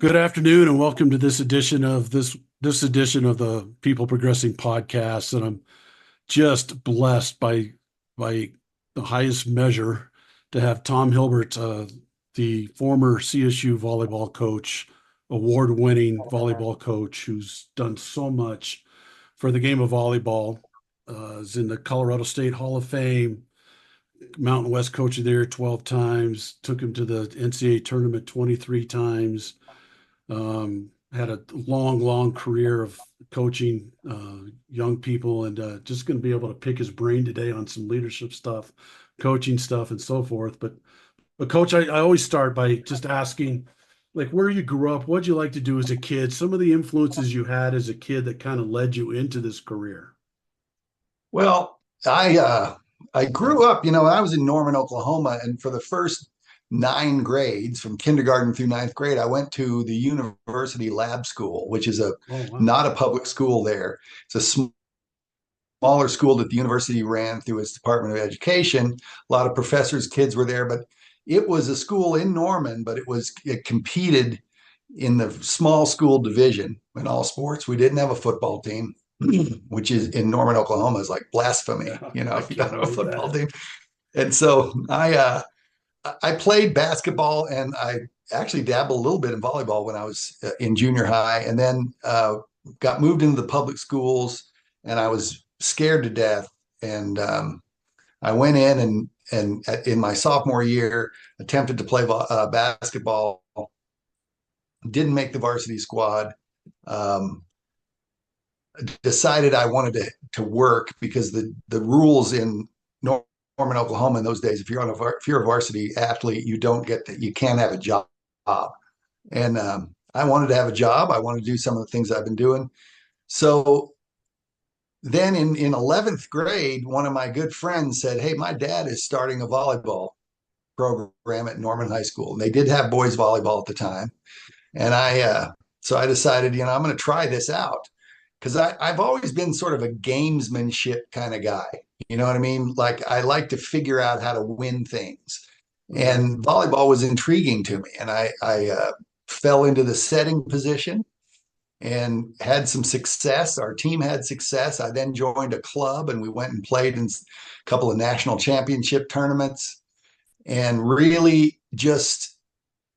Good afternoon, and welcome to this edition of the People Progressing podcast. And I'm just blessed by the highest measure to have Tom Hilbert, the former CSU volleyball coach, award-winning volleyball coach, who's done so much for the game of volleyball. Is in the Colorado State Hall of Fame, Mountain West Coach of the Year 12 times, took him to the NCAA tournament 23 times. Had a long career of coaching young people, and just going to be able to pick his brain today on some leadership stuff, coaching stuff, and so forth. But Coach, I always start by just asking, like, where you grew up, what'd you like to do as a kid, some of the influences you had as a kid that kind of led you into this career. Well, I grew up, I was in Norman, Oklahoma, and for the first 9 grades, from kindergarten through ninth grade, I went to the University Lab School, which is a Oh, wow. not a public school there. It's a smaller school that the university ran through its Department of Education. A lot of professors' kids were there, but it was a school in Norman, but it competed in the small school division in all sports. We didn't have a football team, which is in Norman, Oklahoma, is like blasphemy, Yeah, I if you don't can't have a believe football that. team. And so I played basketball, and I actually dabbled a little bit in volleyball when I was in junior high, and then got moved into the public schools, and I was scared to death. And I went in and in my sophomore year attempted to play basketball, didn't make the varsity squad. Um, Decided I wanted to work because the rules in Norman, Oklahoma in those days, if you're a varsity athlete, you can't have a job. And I wanted to have a job. I wanted to do some of the things I've been doing. So then in 11th grade, one of my good friends said, "Hey, my dad is starting a volleyball program at Norman High School." And they did have boys volleyball at the time. And so I decided, I'm going to try this out because I've always been sort of a gamesmanship kind of guy. You know what I mean? Like I like to figure out how to win things. Uh-huh. And volleyball was intriguing to me. And I fell into the setting position and had some success. Our team had success. I then joined a club and we went and played in a couple of national championship tournaments and really just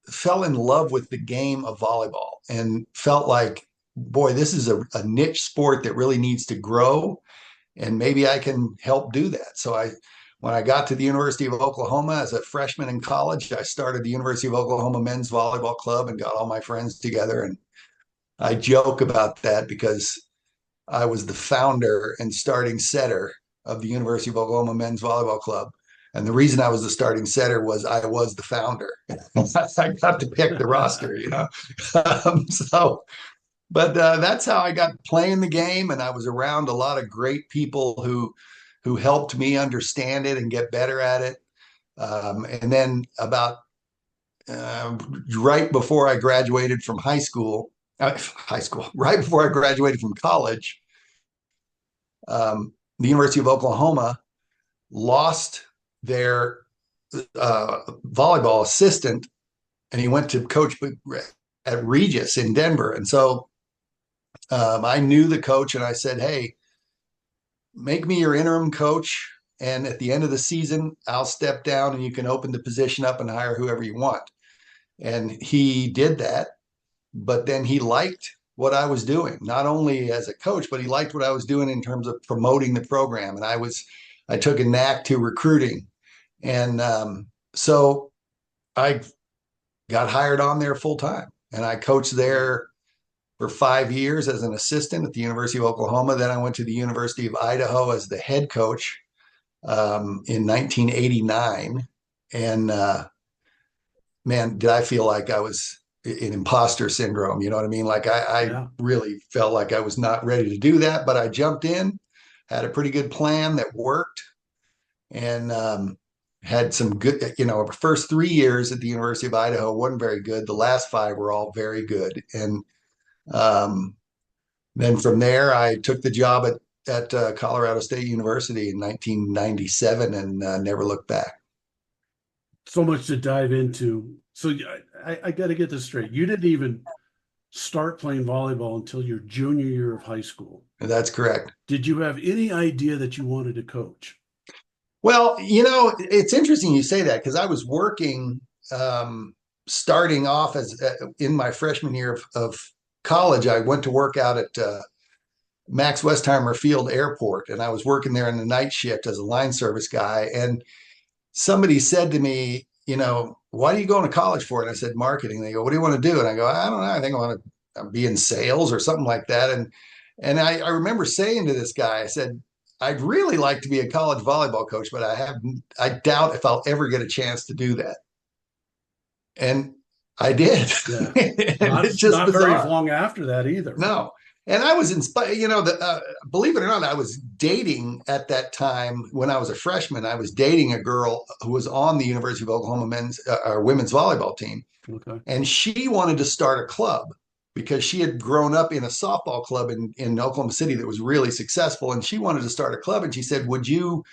fell in love with the game of volleyball and felt like, boy, this is a niche sport that really needs to grow, and maybe I can help do that. When I got to the University of Oklahoma as a freshman in college, I started the University of Oklahoma men's volleyball club and got all my friends together. And I joke about that because I was the founder and starting setter of the University of Oklahoma men's volleyball club. And the reason I was the starting setter was I was the founder. I got to pick the roster. So, but that's how I got playing the game, and I was around a lot of great people who helped me understand it and get better at it. And then about right before I graduated from right before I graduated from college, the University of Oklahoma lost their volleyball assistant, and he went to coach at Regis in Denver. And so I knew the coach, and I said, "Hey, make me your interim coach. And at the end of the season, I'll step down and you can open the position up and hire whoever you want." And he did that. But then he liked what I was doing, not only as a coach, but he liked what I was doing in terms of promoting the program. And I took a knack to recruiting. And so I got hired on there full time. And I coached there for 5 years as an assistant at the University of Oklahoma. Then I went to the University of Idaho as the head coach in 1989. And man, did I feel like I was in imposter syndrome. You know what I mean? Like I Yeah. really felt like I was not ready to do that, but I jumped in, had a pretty good plan that worked, and had some good, first 3 years at the University of Idaho wasn't very good. The last five were all very good. And um, then from there, I took the job at Colorado State University in 1997 and never looked back. So much to dive into. So I got to get this straight. You didn't even start playing volleyball until your junior year of high school. That's correct. Did you have any idea that you wanted to coach? Well, it's interesting you say that because I was working, starting off as in my freshman year of college. I went to work out at Max Westheimer Field Airport, and I was working there in the night shift as a line service guy. And somebody said to me, why are you going to college for? And I said, marketing. They go, what do you want to do? And I go, I don't know. I think I want to be in sales or something like that. And I remember saying to this guy, I said, I'd really like to be a college volleyball coach, but I doubt if I'll ever get a chance to do that. And I did. Yeah. And Not it's just not very bizarre. long after that either. No. And I was inspired, believe it or not, I was dating at that time when I was a freshman. I was dating a girl who was on the University of Oklahoma men's or women's volleyball team. Okay. And she wanted to start a club because she had grown up in a softball club in Oklahoma City that was really successful. And she wanted to start a club. And she said, would you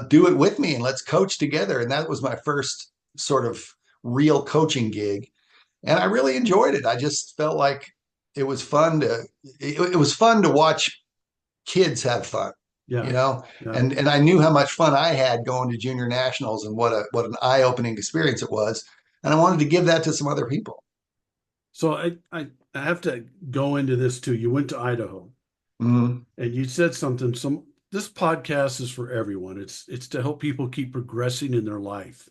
do it with me and let's coach together? And that was my first sort of real coaching gig. And I really enjoyed it. I just felt like it was fun it was fun to watch kids have fun, Yeah. Yeah. and I knew how much fun I had going to junior nationals and what an eye-opening experience it was. And I wanted to give that to some other people. So I have to go into this too. You went to Idaho Mm-hmm. and you said something. This podcast is for everyone. It's to help people keep progressing in their life.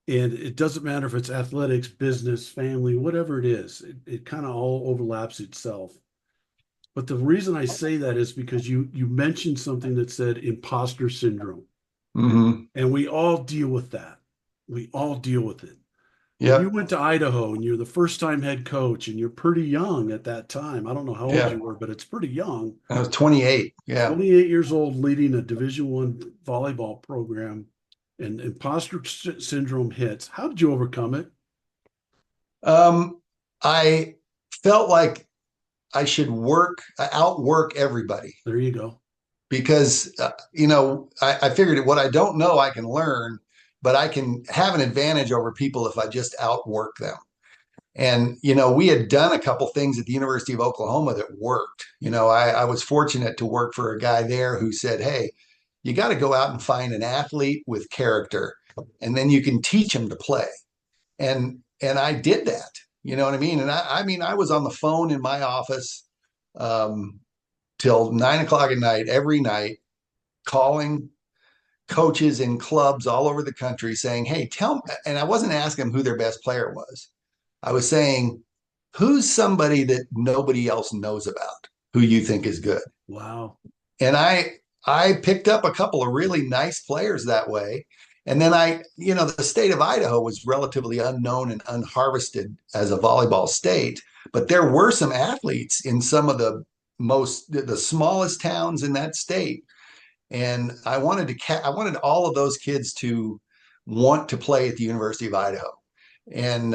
And it doesn't matter if it's athletics, business, family, whatever it is, it kind of all overlaps itself. But the reason I say that is because you mentioned something that said imposter syndrome. Mm-hmm. And we all deal with that. We all deal with it. When you Yep. went to Idaho and you're the first time head coach and you're pretty young at that time, I don't know how old Yeah. you were, but it's pretty young. I was 28. Yeah. 28 years old, leading a Division I volleyball program, and imposter syndrome hits. How did you overcome it? I felt like I should outwork everybody There you go. because I figured what I don't know I can learn, but I can have an advantage over people if I just outwork them. And we had done a couple things at the University of Oklahoma that worked. I was fortunate to work for a guy there who said, "Hey, you got to go out and find an athlete with character, and then you can teach them to play." And I did that. You know what I mean? And I mean, I was on the phone in my office um, till 9 o'clock at night every night, calling coaches in clubs all over the country, saying, "Hey, tell me." And I wasn't asking them who their best player was. I was saying, "Who's somebody that nobody else knows about who you think is good?" Wow. And I picked up a couple of really nice players that way. And then the state of Idaho was relatively unknown and unharvested as a volleyball state, but there were some athletes in some of the smallest towns in that state. And I wanted all of those kids to want to play at the University of Idaho. And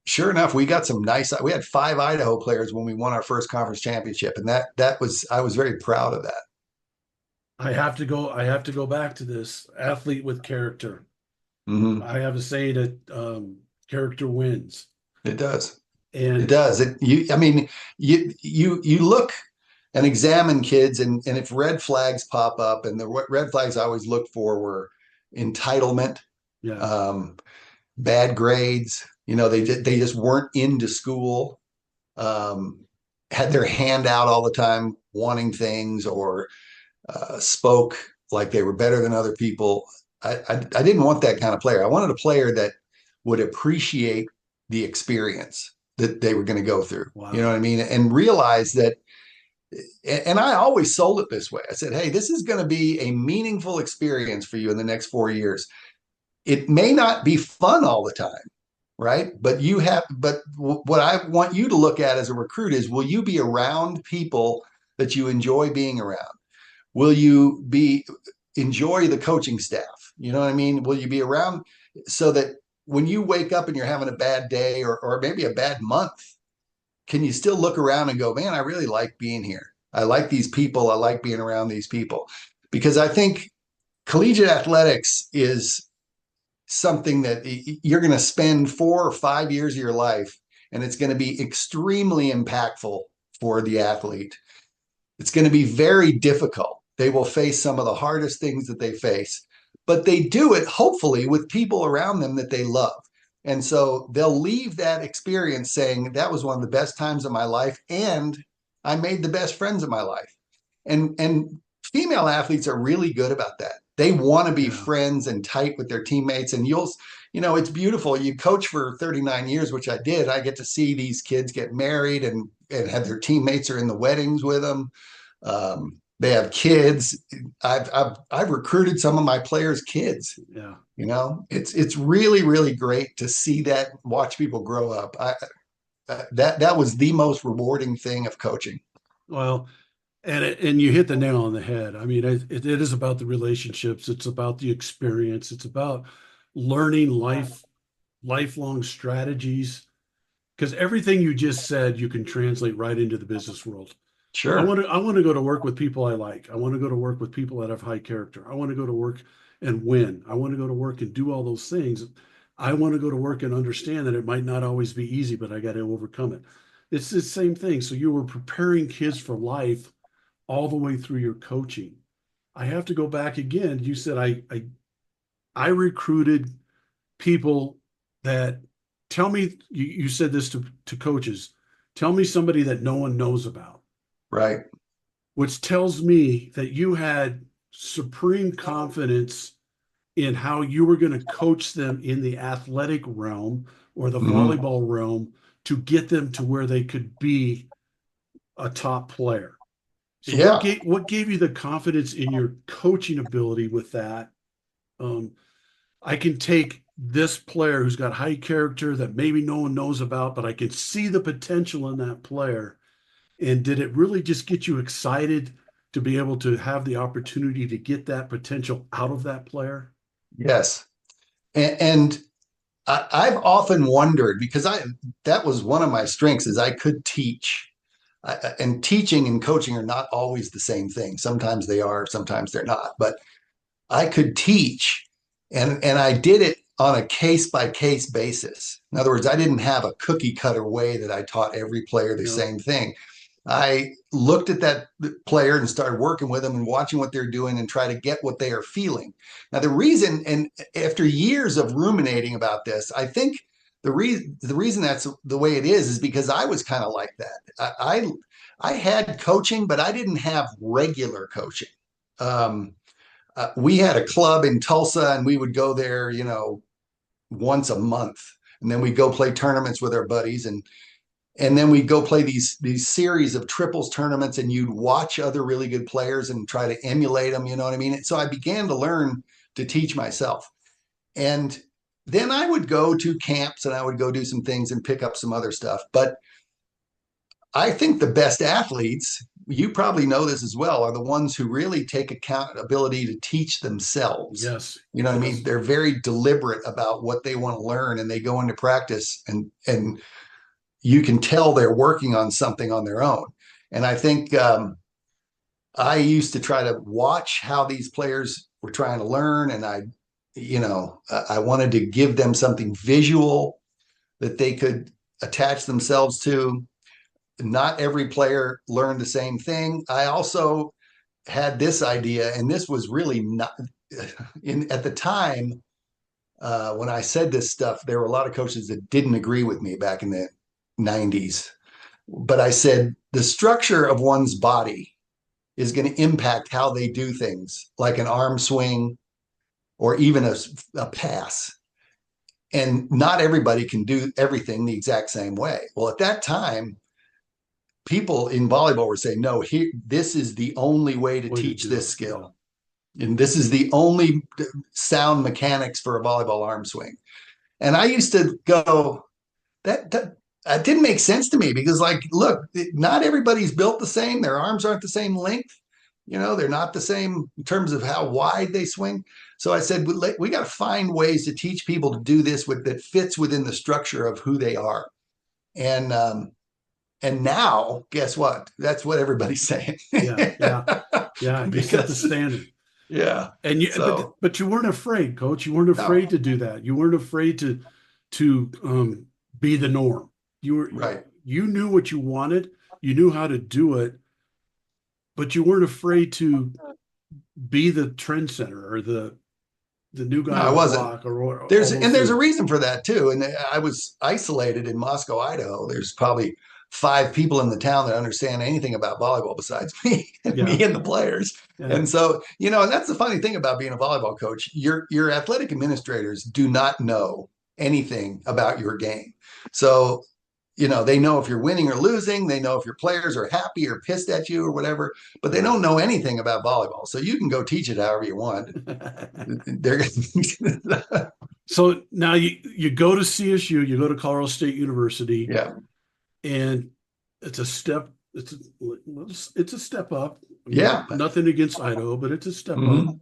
sure enough, we had 5 Idaho players when we won our first conference championship. And I was very proud of that. I have to go back to this athlete with character. Mm-hmm. I have a saying that character wins. It does. It And does. I mean, you look and examine kids, and if red flags pop up, and the red flags I always looked for were entitlement, yeah, um, bad grades. They just weren't into school, um, had their hand out all the time, wanting things, or spoke like they were better than other people. I didn't want that kind of player. I wanted a player that would appreciate the experience that they were going to go through. You know wow. what I mean? And realize that. And I always sold it this way. I said, "Hey, this is going to be a meaningful experience for you in the next 4 years. It may not be fun all the time, right? But what I want you to look at as a recruit is, will you be around people that you enjoy being around? Will you be enjoy the coaching staff? You know what I mean? Will you be around so that when you wake up and you're having a bad day or maybe a bad month, can you still look around and go, man, I really like being here. I like these people. I like being around these people." Because I think collegiate athletics is something that you're going to spend 4 or 5 years of your life, and it's going to be extremely impactful for the athlete. It's going to be very difficult. They will face some of the hardest things that they face, but they do it hopefully with people around them that they love. And so they'll leave that experience saying that was one of the best times of my life, and I made the best friends of my life. And female athletes are really good about that. They want to be Yeah. friends and tight with their teammates. And it's beautiful. You coach for 39 years, which I did. I get to see these kids get married and have their teammates are in the weddings with them. They have kids. I've recruited some of my players' kids. Yeah. It's really, really great to see that, watch people grow up. That was the most rewarding thing of coaching. Well, and you hit the nail on the head. I mean, it is about the relationships. It's about the experience. It's about learning lifelong strategies. Because everything you just said, you can translate right into the business world. Sure. I want to go to work with people I like. I want to go to work with people that have high character. I want to go to work and win. I want to go to work and do all those things. I want to go to work and understand that it might not always be easy, but I got to overcome it. It's the same thing. So you were preparing kids for life all the way through your coaching. I have to go back again. You said I recruited people that tell me you said this to coaches. Tell me somebody that no one knows about, Right. which tells me that you had supreme confidence in how you were going to coach them in the athletic realm or the Mhm. volleyball realm to get them to where they could be a top player. So Yeah. what gave you the confidence in your coaching ability with that? Um, I can take this player who's got high character that maybe no one knows about, but I can see the potential in that player. And did it really just get you excited to be able to have the opportunity to get that potential out of that player? Yes. And I've often wondered because that was one of my strengths is I could teach. And teaching and coaching are not always the same thing. Sometimes they are, sometimes they're not. But I could teach, and I did it on a case by case basis. In other words, I didn't have a cookie cutter way that I taught every player the Yeah. same thing. I looked at that player and started working with them and watching what they're doing and try to get what they are feeling. Now, the reason, and after years of ruminating about this, I think the reason that's the way it is because I was kind of like that. I had coaching, but I didn't have regular coaching. Um, we had a club in Tulsa, and we would go there, once a month, and then we'd go play tournaments with our buddies, and then we'd go play these series of triples tournaments, and you'd watch other really good players and try to emulate them. You know what I mean? And so I began to learn to teach myself, and then I would go to camps and I would go do some things and pick up some other stuff. But I think the best athletes, you probably know this as well, are the ones who really take accountability to teach themselves. Yes. You know what I mean? Yes. They're very deliberate about what they want to learn, and they go into practice, and you can tell they're working on something on their own. And I think I used to try to watch how these players were trying to learn, and I wanted to give them something visual that they could attach themselves to. Not every player learned the same thing. I also had this idea, and this was really not at the time when I said this stuff. There were a lot of coaches that didn't agree with me back in the '90s, but I said the structure of one's body is going to impact how they do things, like an arm swing or even a pass. And not everybody can do everything the exact same way. Well, at that time, people in volleyball were saying, no, this is the only way to Way to teach do this it. skill. Yeah. And this is the only sound mechanics for a volleyball arm swing. And I used to go, that didn't make sense to me because, like, look, not everybody's built the same. Their arms aren't the same length. They're not the same in terms of how wide they swing. So I said, we got to find ways to teach people to do this that fits within the structure of who they are. And now, guess what? That's what everybody's saying. Yeah. Yeah. Yeah. You set the Because standard. yeah. And So but you weren't afraid, coach. You weren't no. afraid to do that. You weren't afraid to be the norm. You were Right. you knew what you wanted, you knew how to do it, but you weren't afraid to be the trend center or the new No, guy I on the wasn't. block or There's all those and there's a things. reason for that too. And I was isolated in Moscow, Idaho. There's probably 5 people in the town that understand anything about volleyball besides me and Yeah, me and the players. yeah. And so, and that's the funny thing about being a volleyball coach. Your athletic administrators do not know anything about your game. So, they know if you're winning or losing, they know if your players are happy or pissed at you or whatever, but they Right. don't know anything about volleyball. So you can go teach it however you want. They're So now you go to CSU, you go to Colorado State University, yeah. and it's a step. It's a step up. I mean, Yeah. nothing against Idaho, but it's a step up. Mhm.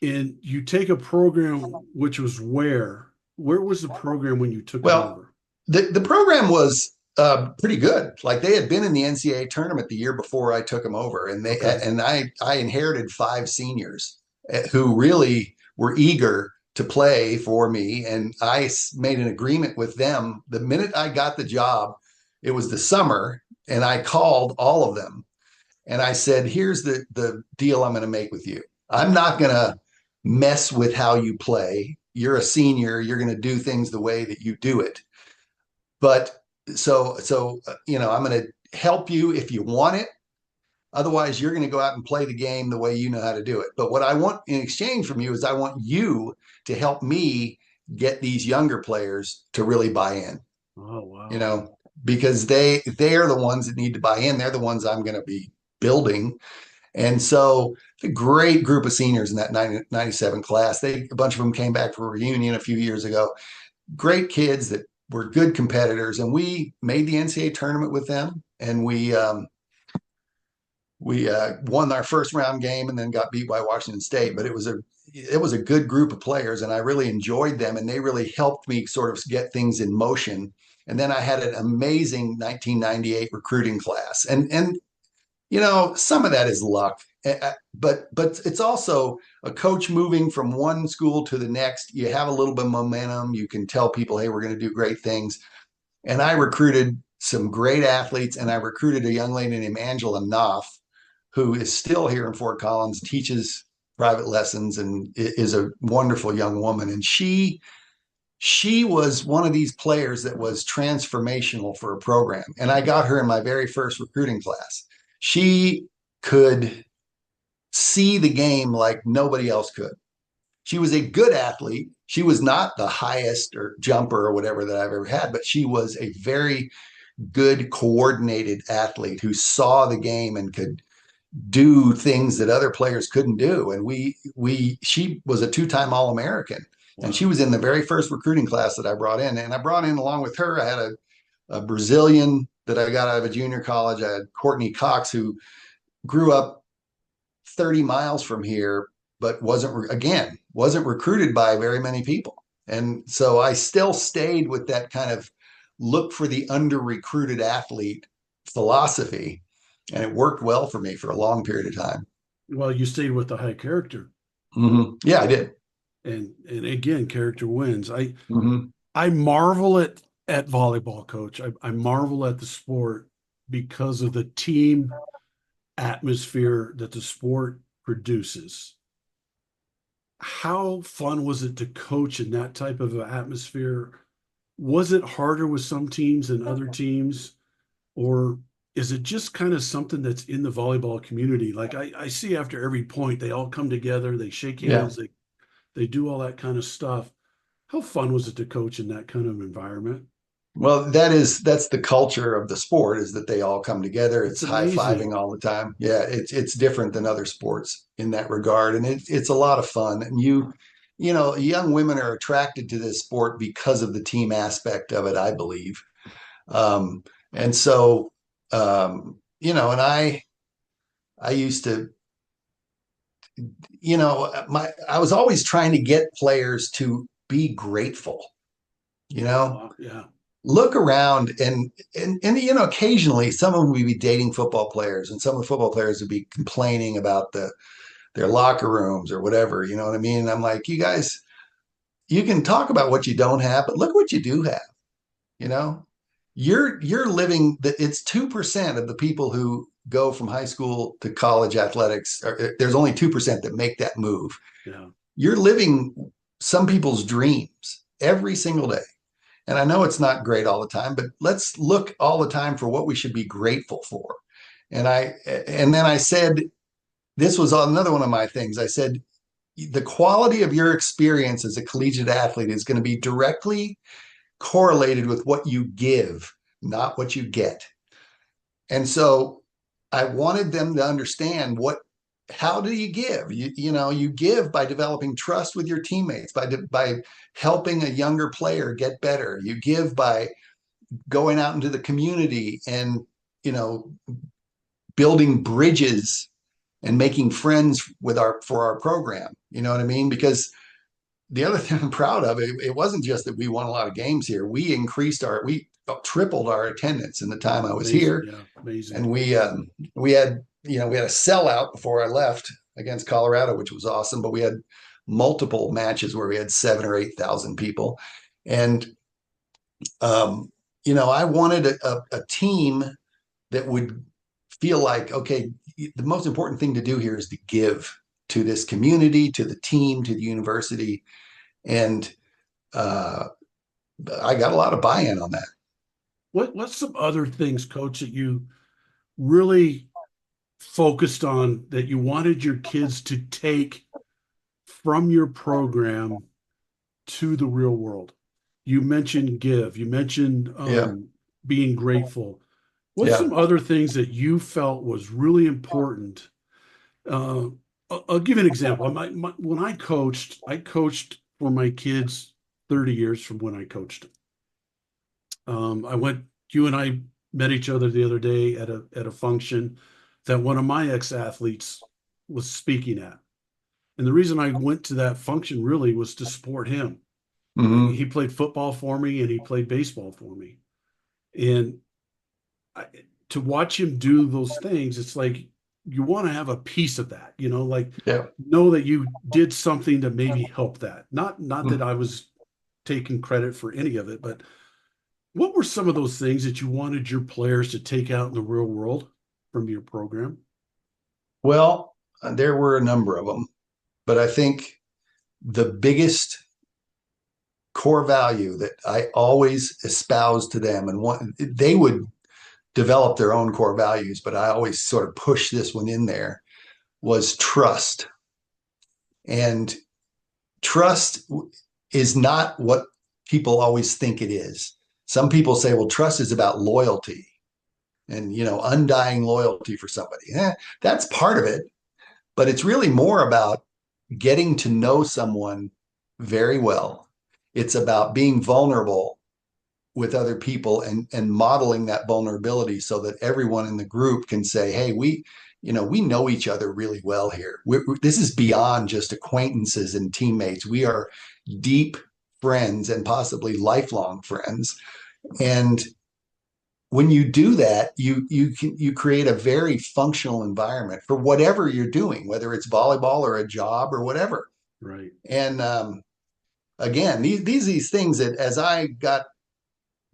And you take a program which was where was the program when you took it Well, over? the program was pretty good. Like they had been in the NCAA tournament the year before I took them over, and they Okay. and I inherited 5 seniors who really were eager to play for me, and I made an agreement with them the minute I got the job. It was the summer, and I called all of them and I said, "Here's the deal I'm going to make with you. I'm not going to mess with how you play. You're a senior. You're going to do things the way that you do it. But I'm going to help you if you want it. Otherwise, you're going to go out and play the game the way you know how to do it. But what I want in exchange from you is I want you to help me get these younger players to really buy in, Oh you wow. know, because they are the ones that need to buy in. They're the ones I'm going to be building. And so a great group of seniors in that 97 class. A bunch of them came back for a reunion a few years ago. Great kids that were good competitors, and we made the NCAA tournament with them, and we won our first round game and then got beat by Washington State. But it was a good group of players, and I really enjoyed them, and they really helped me sort of get things in motion. And then I had an amazing 1998 recruiting class, and some of that is luck, but it's also a coach moving from one school to the next. You have a little bit of momentum. You can tell people, hey, we're going to do great things. And I recruited some great athletes, and I recruited a young lady named Angela Knopf, who is still here in Fort Collins, teaches private lessons, and is a wonderful young woman. And she was one of these players that was transformational for a program. And I got her in my very first recruiting class. She could see the game like nobody else could. She was a good athlete. She was not the highest or jumper or whatever that I've ever had, but she was a very good coordinated athlete who saw the game and could do things that other players couldn't do. And she was a 2-time All-American, and she Wow. was in the very first recruiting class that I brought in. And I brought in along with her, I had a Brazilian that I got out of a junior college. I had Courtney Cox, who grew up 30 miles from here, but wasn't recruited by very many people. And so I still stayed with that kind of look for the under recruited athlete philosophy. And it worked well for me for a long period of time. Well, you stayed with the high character, Yeah, I did. and again, character wins. Hmm. I marvel at volleyball, coach. I marvel at the sport because of the team atmosphere that the sport produces. How fun was it to coach in that type of an atmosphere? Was it harder with some teams than other teams? Or is it just kind of something that's in the volleyball community? Like I see after every point, they all come together, they shake Yeah. hands, they do all that kind of stuff. How fun was it to coach in that kind of environment? Well, that's the culture of the sport, is that they all come together. It's It's high-fiving amazing. all the time. Yeah, it's different than other sports in that regard. And it's a lot of fun. And young women are attracted to this sport because of the team aspect of it, I believe. Um, and so and I used to, I was always trying to get players to be grateful, you know, Wow, yeah. look around, and occasionally some of them would be dating football players, and some of the football players would be complaining about their locker rooms or whatever, you know what I mean? And I'm like, you guys, you can talk about what you don't have, but look what you do have, you know? you're living that it's 2% of the people who go from high school to college athletics. There's only 2% that make that move. Yeah. You're living some people's dreams every single day. And I know it's not great all the time, but let's look all the time for what we should be grateful for. And then I said, this was another one of my things. I said, the quality of your experience as a collegiate athlete is going to be directly correlated with what you give, not what you get. And so I wanted them to understand how do you give? You give by developing trust with your teammates, by helping a younger player get better. You give by going out into the community and, you know, building bridges and making friends for our program. You know what I mean? Because the other thing I'm proud of, it wasn't just that we won a lot of games here. We tripled our attendance in the time I was Amazing. here, Yeah. Amazing. and we had a sellout before I left against Colorado, which was awesome. But we had multiple matches where we had 7 or 8 thousand people, and I wanted a team that would feel like, okay, the most important thing to do here is to give to this community, to the team, to the university, and uh, I got a lot of buy-in on that. What's some other things, coach, that you really focused on that you wanted your kids to take from your program to the real world? You mentioned give, you mentioned Yeah, being grateful. What's yeah. some other things that you felt was really important? Uh, I'll give you an example. When I coached for my kids 30 years from when I coached them. You and I met each other the other day at a function that one of my ex-athletes was speaking at. And the reason I went to that function really was to support him. Hmm. He played football for me and he played baseball for me. And I, to watch him do those things, it's like you want to have a piece of that, like Yeah. know that you did something to maybe help that. Not that I was taking credit for any of it, but what were some of those things that you wanted your players to take out in the real world from your program? Well, there were a number of them, but I think the biggest core value that I always espoused to them, and they would develop their own core values, but I always sort of push this one in there, was trust. And trust is not what people always think it is. Some people say, well, trust is about loyalty and, undying loyalty for somebody. That's part of it, but it's really more about getting to know someone very well. It's about being vulnerable with other people and modeling that vulnerability so that everyone in the group can say, hey, we know each other really well here. This is beyond just acquaintances and teammates. We are deep friends and possibly lifelong friends. And when you do that, you create a very functional environment for whatever you're doing, whether it's volleyball or a job or whatever. Right. And again, these things that as I got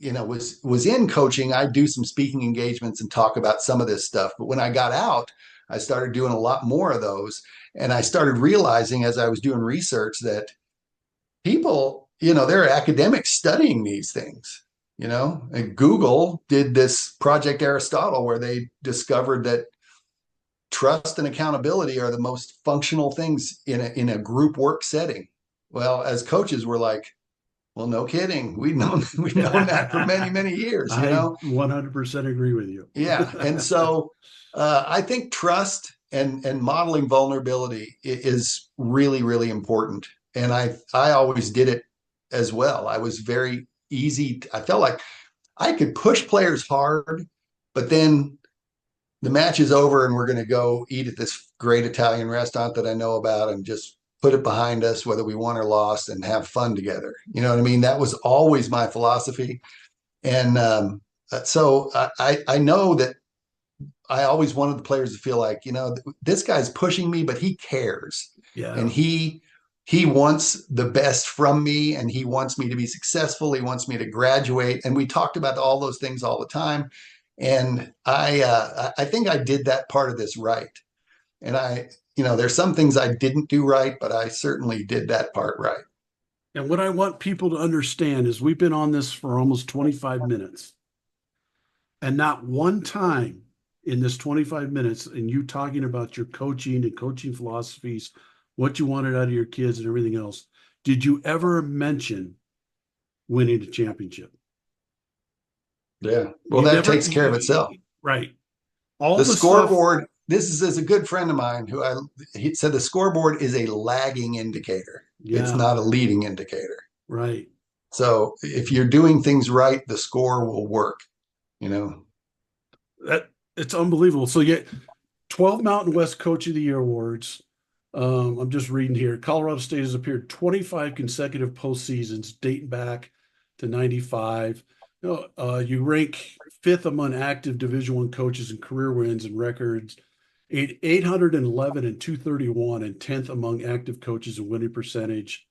was in coaching, I do some speaking engagements and talk about some of this stuff. But when I got out, I started doing a lot more of those. And I started realizing as I was doing research that people, there are academics studying these things. And Google did this Project Aristotle where they discovered that trust and accountability are the most functional things in a group work setting. Well, as coaches, we're like, well, no kidding. We've known that for many, many years, I 100% agree with you. Yeah. And so I think trust and modeling vulnerability is really, really important. And I always did it as well. I was very easy. I felt like I could push players hard, but then the match is over and we're going to go eat at this great Italian restaurant that I know about and just put it behind us, whether we won or lost, and have fun together. You know what I mean? That was always my philosophy. And so I know that I always wanted the players to feel like, this guy's pushing me, but he cares. And Yeah. he wants the best from me, and he wants me to be successful. He wants me to graduate. And we talked about all those things all the time. And I think I did that part of this right. And there's some things I didn't do right, but I certainly did that part right. And what I want people to understand is we've been on this for almost 25 minutes. And not one time in this 25 minutes, and you talking about your coaching and coaching philosophies, what you wanted out of your kids and everything else, did you ever mention winning a championship? Yeah. Well, You that never, takes care of itself. right. All The the stuff, scoreboard, this is a good friend of mine he said the scoreboard is a lagging indicator. It's yeah, not a leading indicator. right. So if you're doing things right, the score will work, you know. That it's unbelievable. So you get 12 Mountain West Coach of the Year awards. I'm just reading here. Colorado State has appeared 25 consecutive postseasons dating back to 95. You rank fifth among active Division One coaches in career wins and records, 811 and 231, and 10th among active coaches in winning percentage,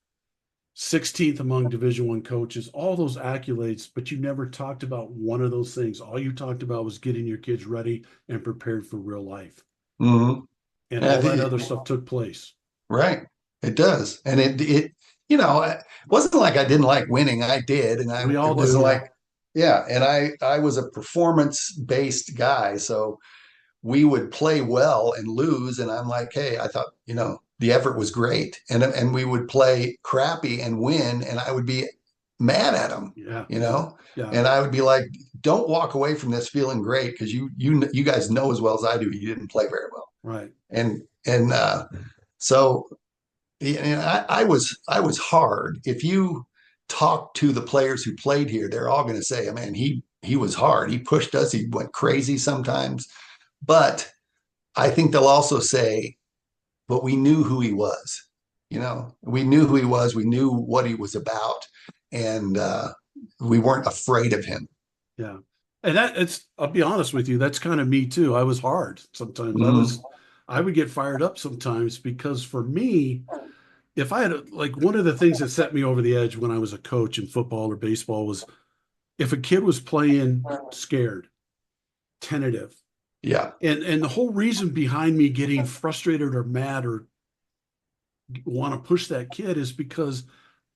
16th among Division One coaches. All those accolades, but you never talked about one of those things. All you talked about was getting your kids ready and prepared for real life, Mm-hmm. and Yeah, all that other stuff took place. right. It does. And it wasn't like I didn't like winning. I did. And We it all wasn't do. like, yeah. And I was a performance based guy. So we would play well and lose. And I'm like, hey, I thought, the effort was great. And we would play crappy and win. And I would be mad at them, Yeah, you yeah, know, yeah. and I would be like, don't walk away from this feeling great because you guys know as well as I do you didn't play very well. Right. And so I was hard. If you talk to the players who played here, they're all going to say, man, he was hard. He pushed us. He went crazy sometimes. But I think they'll also say, but we knew who he was. We knew who he was. We knew what he was about, and we weren't afraid of him. Yeah. And I'll be honest with you, that's kind of me too. I was hard sometimes. Mm-hmm. I would get fired up sometimes because for me, if I had like one of the things that set me over the edge when I was a coach in football or baseball was if a kid was playing scared, tentative. Yeah. And the whole reason behind me getting frustrated or mad or want to push that kid is because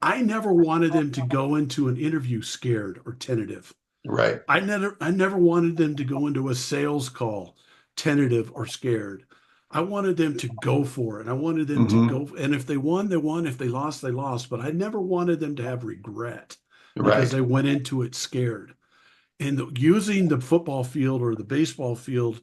I never wanted them to go into an interview scared or tentative. Right. I never wanted them to go into a sales call tentative or scared. I wanted them to go for it. I wanted them to Mm-hmm. go, and if they won, they won. If they lost, they lost. But I never wanted them to have regret because Right. they went into it scared. And using the football field or the baseball field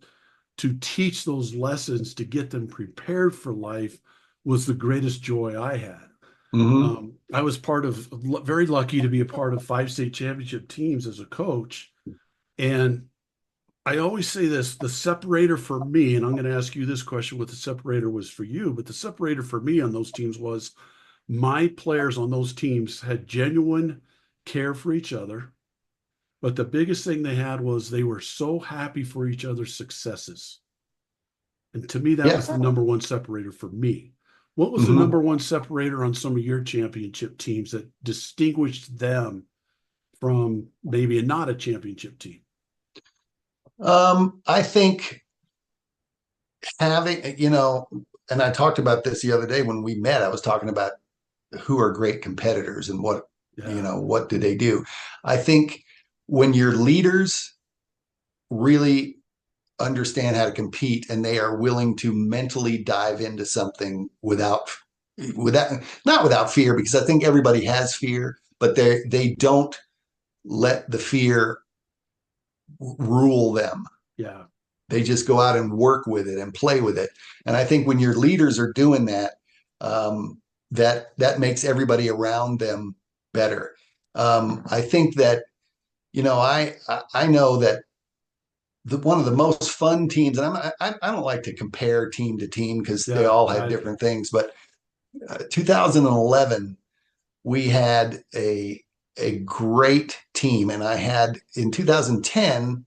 to teach those lessons to get them prepared for life was the greatest joy I had. Mm-hmm. I was very lucky to be a part of five state championship teams as a coach. And I always say this, the separator for me, and I'm going to ask you this question, what the separator was for you, but the separator for me on those teams was my players on those teams had genuine care for each other. But the biggest thing they had was they were so happy for each other's successes. And to me, that Yeah. was the number one separator for me. What was the Mm-hmm. number one separator on some of your championship teams that distinguished them from maybe not a championship team? I think having, and I talked about this the other day when we met. I was talking about who are great competitors and Yeah, what do they do. I think when your leaders really understand how to compete and they are willing to mentally dive into something without not without fear, because I think everybody has fear, but they don't let the fear rule them. yeah, They just go out and work with it and play with it. And I think when your leaders are doing that, that makes everybody around them better. I think that I know that one of the most fun teams, and I don't like to compare team to team because they yeah. all have different things, but 2011 we had a great team, and I had in 2010,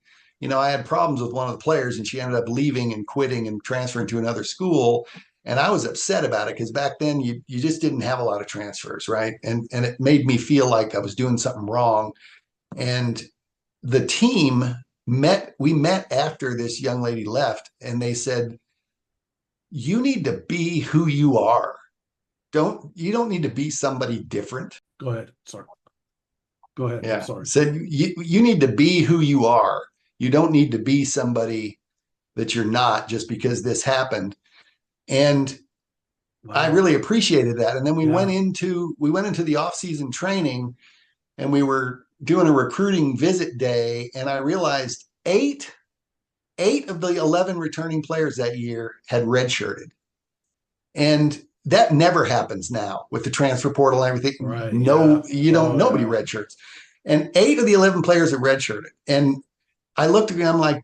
I had problems with one of the players, and she ended up leaving and quitting and transferring to another school. And I was upset about it because back then you just didn't have a lot of transfers, right? And it made me feel like I was doing something wrong. And the team we met after this young lady left, and they said, you need to be who you are. You don't need to be somebody different. Go ahead. Sorry. Go ahead. Yeah. Sorry. Said you need to be who you are. You don't need to be somebody that you're not just because this happened. And I Wow. really appreciated that. And then Yeah. we went into the off-season training, and we were doing a recruiting visit day, and I realized eight of the 11 returning players that year had redshirted. And that never happens now with the transfer portal and everything. Right. No, Yeah. you don't, Oh, nobody yeah. redshirts. And eight of the 11 players had redshirted. And I looked at them like,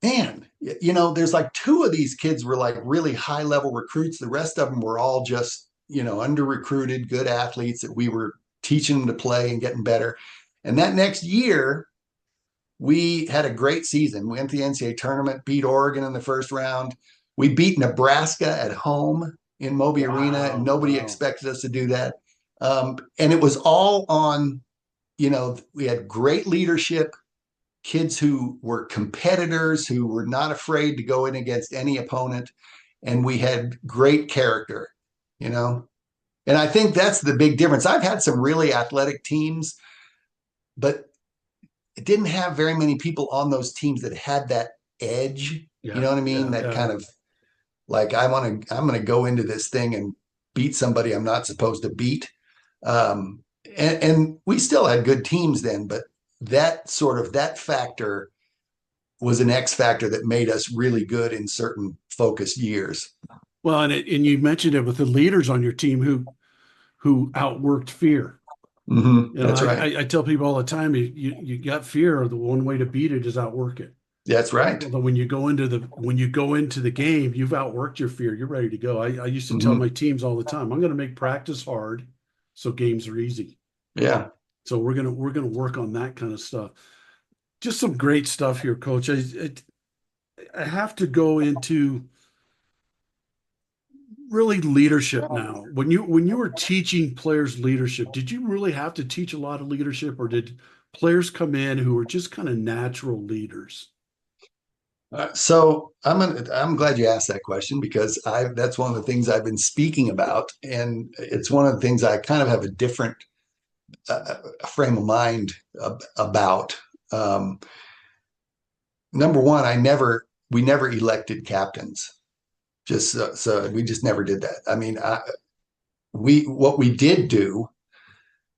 man, there's like two of these kids were like really high level recruits. The rest of them were all just, under recruited, good athletes that we were teaching them to play and getting better. And that next year, we had a great season. We went to the NCAA tournament, beat Oregon in the first round. We beat Nebraska at home in Moby Arena, and Wow. nobody Wow. expected us to do that. And it was all on, we had great leadership, kids who were competitors, who were not afraid to go in against any opponent. And we had great character, you know. And I think that's the big difference. I've had some really athletic teams, but it didn't have very many people on those teams that had that edge. You Yeah. know what I mean? Yeah. That Yeah. kind of like I'm going to go into this thing and beat somebody I'm not supposed to beat. And we still had good teams then, but that factor was an X factor that made us really good in certain focused years. Well, and you mentioned it with the leaders on your team who outworked fear. That's right. I tell people all the time, you got fear, the one way to beat it is outwork it. That's right. Although when you go into the game, you've outworked your fear. You're ready to go. I used to tell hmm my teams all the time, I'm going to make practice hard so games are easy. Yeah. So we're gonna work on that kind of stuff. Just some great stuff here, Coach. I have to go into really leadership now. When you were teaching players leadership, did you really have to teach a lot of leadership, or did players come in who were just kind of natural leaders? So I'm glad you asked that question because that's one of the things I've been speaking about, and it's one of the things I kind of have a different frame of mind about. Number one, we never elected captains. Just so we just never did that. I mean, what we did do,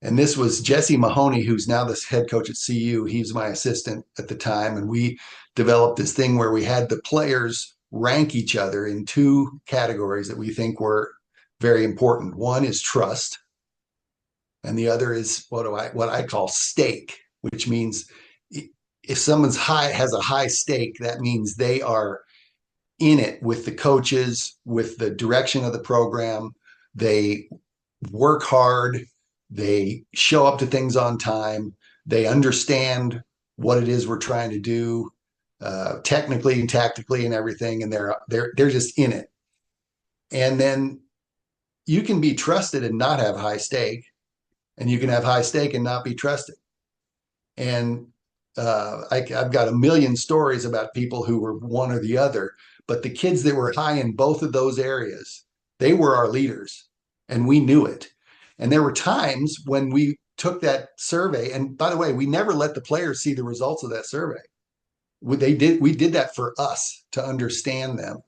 and this was Jesse Mahoney, who's now the head coach at CU. He was my assistant at the time, and we developed this thing where we had the players rank each other in two categories that we think were very important. One is trust, and the other is what I call stake, which means if someone's has a high stake, that means they are in it with the coaches, with the direction of the program. They work hard. They show up to things on time. They understand what it is we're trying to do, technically and tactically and everything, and they're just in it. And then you can be trusted and not have high stake, and you can have high stake and not be trusted. And I've got a million stories about people who were one or the other, but the kids that were high in both of those areas, they were our leaders, and we knew it. And there were times when we took that survey, and by the way, we never let the players see the results of that survey. We did that for us to understand them.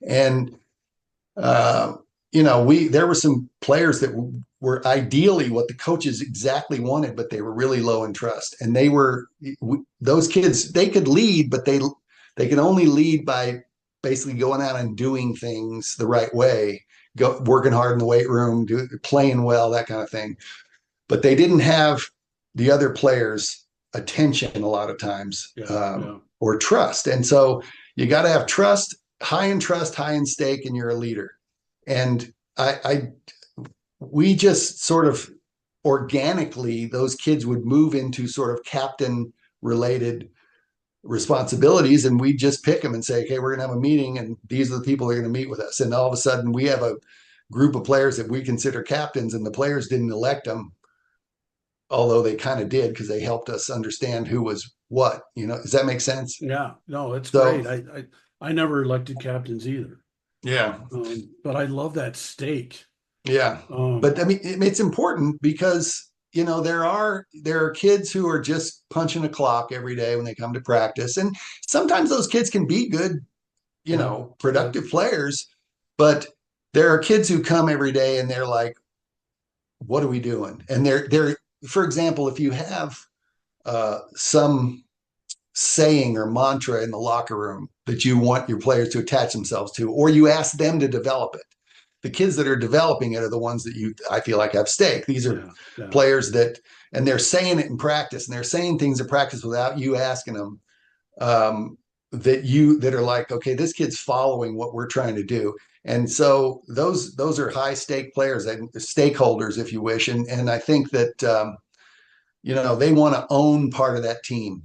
And uh, there were some players that were ideally what the coaches exactly wanted, but they were really low in trust. And those kids, they could lead, but they could only lead by basically going out and doing things the right way, working hard in the weight room, playing well, that kind of thing. But they didn't have the other players' attention a lot of times, Yeah, yeah. or trust. And so you got to have high in trust, high in stake, and you're a leader. And we just sort of organically, those kids would move into sort of captain related responsibilities, and we just pick them and say, okay, we're going to have a meeting, and these are the people that are going to meet with us. And all of a sudden, we have a group of players that we consider captains, and the players didn't elect them, although they kind of did because they helped us understand who was what. Does that make sense? Yeah, no, it's So, great. I never elected captains either. yeah, But I love that stake. yeah. Um, But I mean, it's important because there are kids who are just punching a clock every day when they come to practice, and sometimes those kids can be good, yeah, yeah, productive players, but there are kids who come every day and they're like, what are we doing? And they're for example, if you have some saying or mantra in the locker room that you want your players to attach themselves to, or you ask them to develop it, the kids that are developing it are the ones that I feel like have stake. These are yeah, yeah, players and they're saying it in practice, and they're saying things in practice without you asking them, that are like, okay, this kid's following what we're trying to do. And so those are high stake players and stakeholders, if you wish. And I think that they want to own part of that team.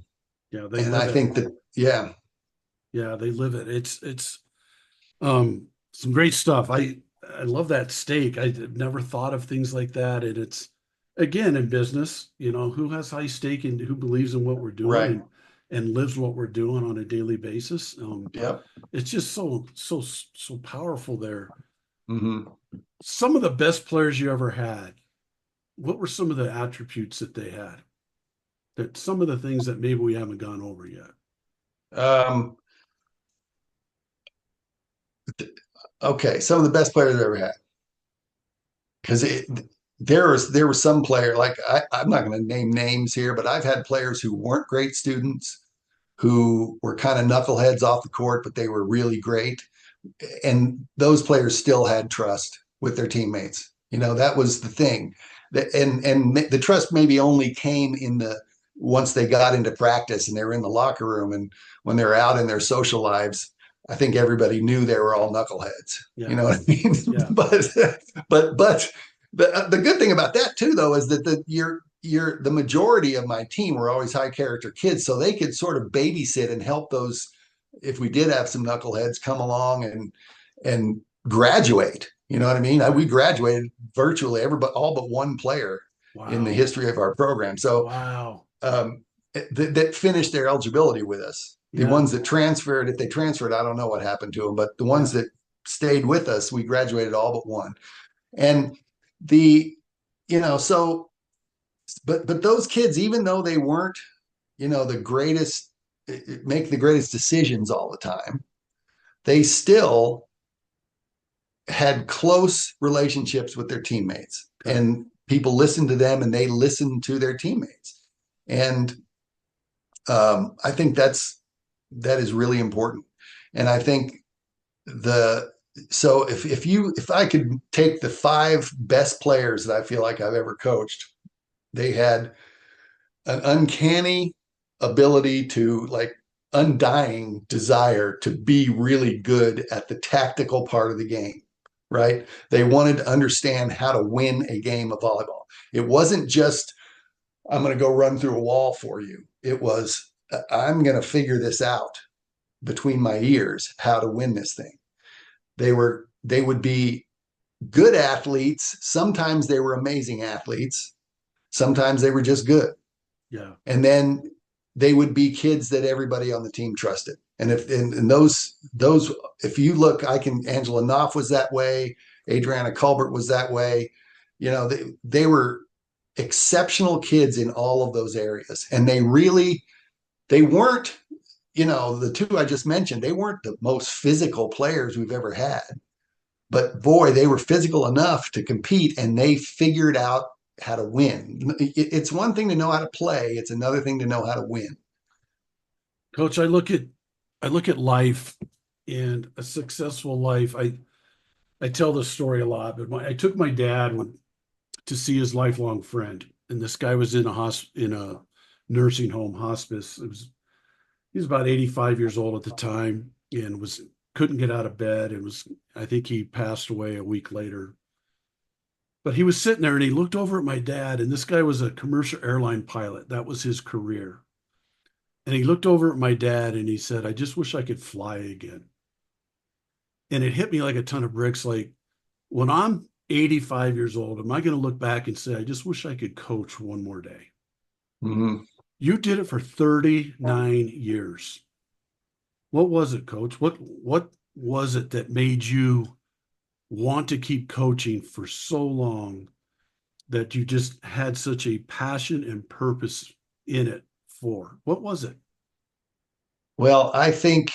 yeah. They And live I it. think that, yeah, Yeah, they live it. Some great stuff. I love that stake. I never thought of things like that. And it's again in business, who has high stake and who believes in what we're doing right, and lives what we're doing on a daily basis. yep, It's just so powerful there. hmm Some of the best players you ever had, what were some of the attributes that they had? That some of the things that maybe we haven't gone over yet. um, okay, some of the best players I've ever had, because there was some player, like I'm not going to name names here, but I've had players who weren't great students, who were kind of knuckleheads off the court, but they were really great. And those players still had trust with their teammates. That was the thing. And the trust maybe only came in the once they got into practice and they were in the locker room, and when they were out in their social lives, I think everybody knew they were all knuckleheads. You Yeah, know what I mean? yeah, But the good thing about that too, though, is that the majority of my team were always high character kids, so they could sort of babysit and help those, if we did have some knuckleheads, come along and graduate. You know what I mean? We right. graduated virtually everybody, all but one player in the Wow. history of our program. So Wow. that finished their eligibility with us. The Yeah, ones that transferred, if they transferred, I don't know what happened to them, but the ones yeah, that stayed with us, we graduated all but one. And the, so, but those kids, even though they weren't, the greatest, make the greatest decisions all the time, they still had close relationships with their teammates, okay. and people listened to them and they listened to their teammates. And I think that is really important. And I think the so if I could take the five best players that I feel like I've ever coached, they had an uncanny ability to, like, undying desire to be really good at the tactical part of the game, right? They wanted to understand how to win a game of volleyball. It wasn't just, I'm going to go run through a wall for you. It was, I'm going to figure this out between my ears, how to win this thing. They would be good athletes. Sometimes they were amazing athletes. Sometimes they were just good. Yeah, And then they would be kids that everybody on the team trusted. And if and those if you look, Angela Knopf was that way, Adriana Culbert was that way. They were exceptional kids in all of those areas. And they weren't, the two I just mentioned, they weren't the most physical players we've ever had. But boy, they were physical enough to compete, and they figured out how to win. It's one thing to know how to play, it's another thing to know how to win. Coach. I look at life and a successful life. I tell this story a lot, but I took my dad to see his lifelong friend, and this guy was in a nursing home hospice. He was about 85 years old at the time and was couldn't get out of bed and was I think he passed away a week later. But he was sitting there and he looked over at my dad, and this guy was a commercial airline pilot. That was his career. And he looked over at my dad and he said, I just wish I could fly again. And it hit me like a ton of bricks. Like, when I'm 85 years old, am I going to look back and say, I just wish I could coach one more day? Mhm. You did it for 39 years. What was it, coach? What was it that made you want to keep coaching for so long, that you just had such a passion and purpose in it for? What was it? Well, I think